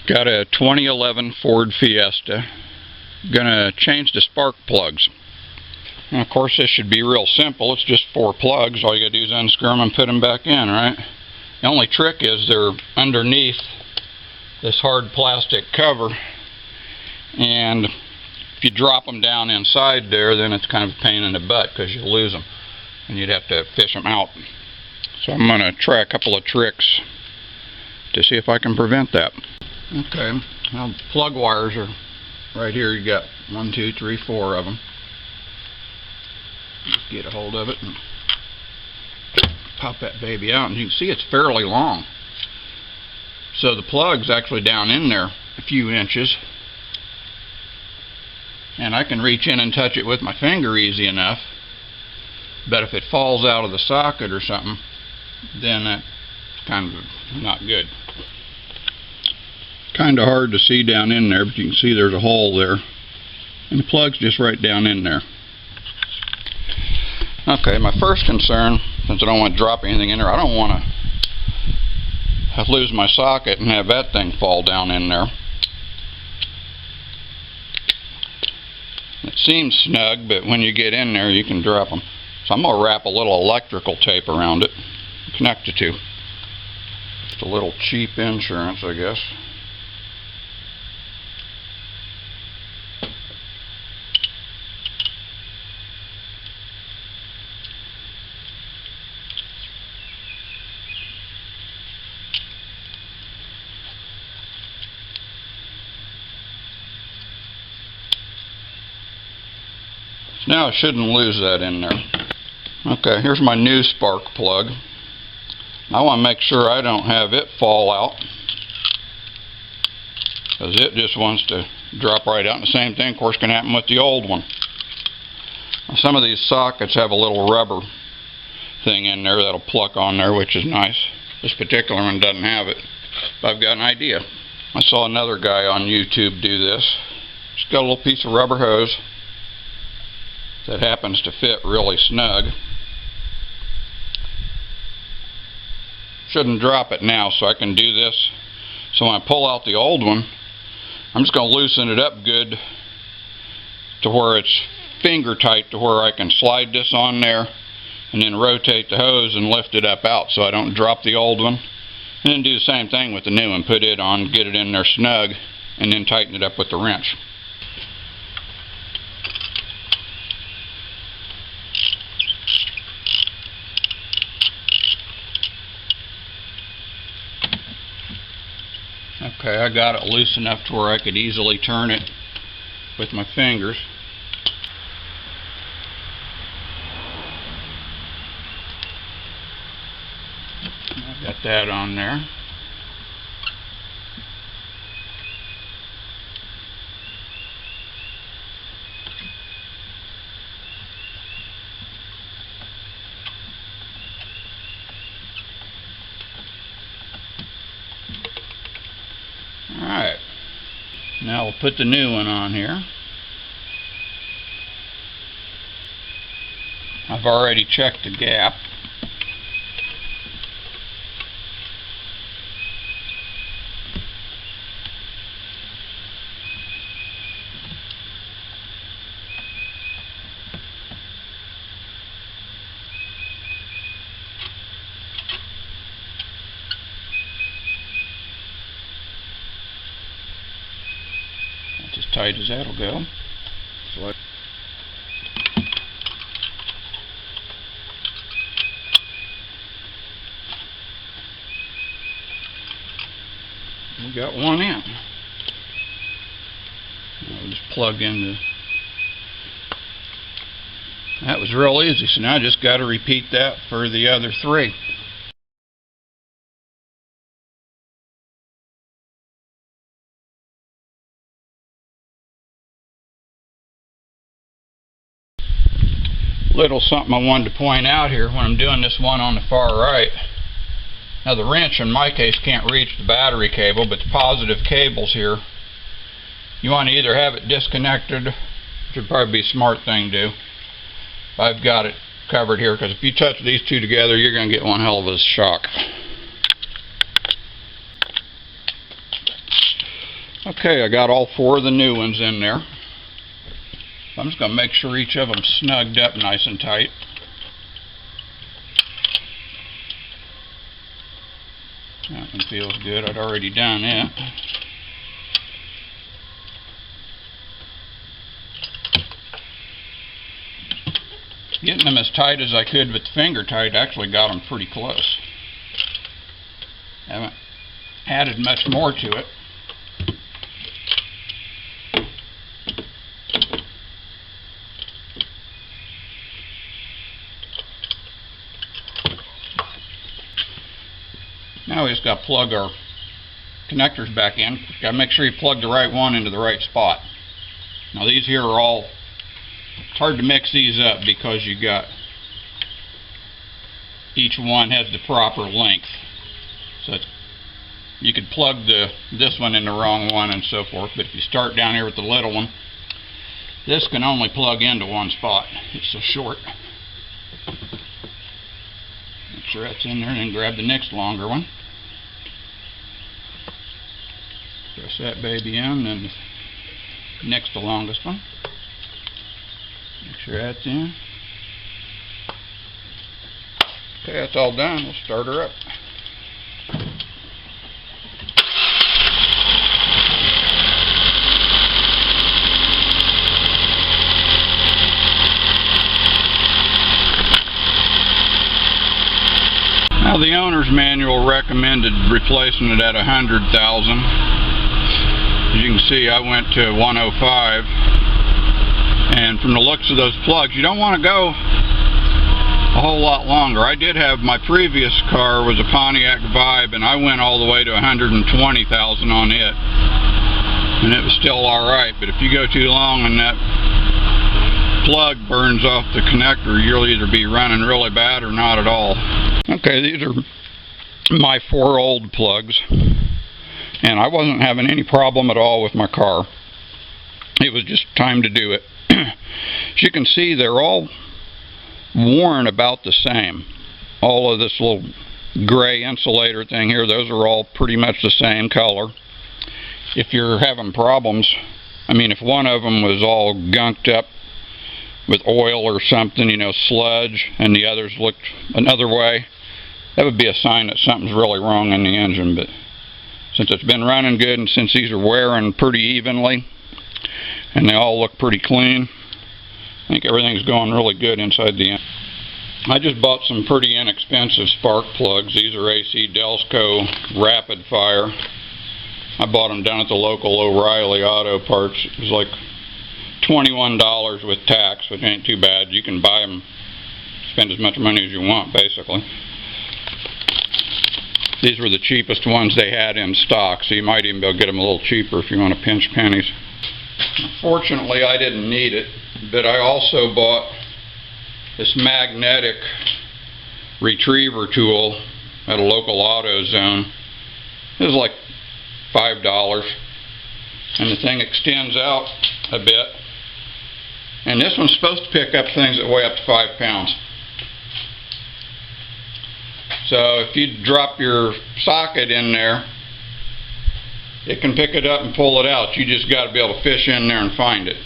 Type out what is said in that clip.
Got a 2011 Ford Fiesta. Gonna change the spark plugs. And of course this should be real simple. It's just 4 plugs. All you gotta do is unscrew them and put them back in, right? The only trick is they're underneath this hard plastic cover, and if you drop them down inside there, then it's kind of a pain in the butt because you'll lose them and you'd have to fish them out. So I'm gonna try a couple of tricks to see if I can prevent that. Okay, well, the plug wires are right here. You got 1, 2, 3, 4 of them. Just get a hold of it and pop that baby out, and you can see it's fairly long. So the plug's actually down in there a few inches, and I can reach in and touch it with my finger easy enough. But if it falls out of the socket or something, then that's kind of not good. Kind of hard to see down in there, but you can see there's a hole there, and the plug's just right down in there. Okay, my first concern, since I don't want to drop anything in there, I don't want to lose my socket and have that thing fall down in there. It seems snug, but when you get in there you can drop them. So I'm going to wrap a little electrical tape around it, connect the two. Just a little cheap insurance, I guess. Now I shouldn't lose that in there. Okay, here's my new spark plug. I want to make sure I don't have it fall out, because it just wants to drop right out. And the same thing, of course, can happen with the old one. Now, some of these sockets have a little rubber thing in there that'll pluck on there, which is nice. This particular one doesn't have it, but I've got an idea. I saw another guy on YouTube do this. Just got a little piece of rubber hose that happens to fit really snug. Shouldn't drop it now, so I can do this. So when I pull out the old one, I'm just going to loosen it up good to where it's finger tight, to where I can slide this on there and then rotate the hose and lift it up out so I don't drop the old one. And then do the same thing with the new one. Put it on, get it in there snug, and then tighten it up with the wrench. Okay, I got it loose enough to where I could easily turn it with my fingers. I got that on there. Alright, now we'll put the new one on here. I've already checked the gap. As tight as that'll go. So we got one in. I'll just plug in the. That was real easy. So now I just got to repeat that for the other 3. Little something I wanted to point out here when I'm doing this one on the far right. Now the wrench in my case can't reach the battery cable, but the positive cables here, you want to either have it disconnected, which would probably be a smart thing to do. I've got it covered here, because if you touch these two together, you're going to get one hell of a shock. Okay, I got all 4 of the new ones in there. I'm just going to make sure each of them snugged up nice and tight. That one feels good. I'd already done it. Getting them as tight as I could with finger tight actually got them pretty close. Haven't added much more to it. Now we just got to plug our connectors back in. Got to make sure you plug the right one into the right spot. Now these here are all, it's hard to mix these up because you got, each one has the proper length. So it's, you could plug this one in the wrong one and so forth, but if you start down here with the little one, this can only plug into one spot. It's so short. Make sure that's in there and then grab the next longer one. Press that baby in, then the next to longest one. Make sure that's in. Okay, that's all done. We'll start her up. Now the owner's manual recommended replacing it at 100,000. As you can see, I went to 105. And from the looks of those plugs, you don't want to go a whole lot longer. I did have, my previous car was a Pontiac Vibe, and I went all the way to 120,000 on it. And it was still alright, but if you go too long and that plug burns off the connector, you'll either be running really bad or not at all. Okay, these are my 4 old plugs, and I wasn't having any problem at all with my car. It was just time to do it. As you can see, they're all worn about the same. All of this little gray insulator thing here, those are all pretty much the same color. If you're having problems, I mean, if one of them was all gunked up with oil or something, you know, sludge, and the others looked another way, that would be a sign that something's really wrong in the engine. But since it's been running good, and since these are wearing pretty evenly and they all look pretty clean, I think everything's going really good inside the engine. I just bought some pretty inexpensive spark plugs. These are AC Delsco Rapid Fire. I bought them down at the local O'Reilly Auto Parts. It was like $21 with tax, which ain't too bad. You can buy them, spend as much money as you want, basically. These were the cheapest ones they had in stock, so you might even be able to get them a little cheaper if you want to pinch pennies. Fortunately, I didn't need it, but I also bought this magnetic retriever tool at a local AutoZone. It was like $5, and the thing extends out a bit. And this one's supposed to pick up things that weigh up to 5 pounds. So if you drop your socket in there, it can pick it up and pull it out. You just got to be able to fish in there and find it.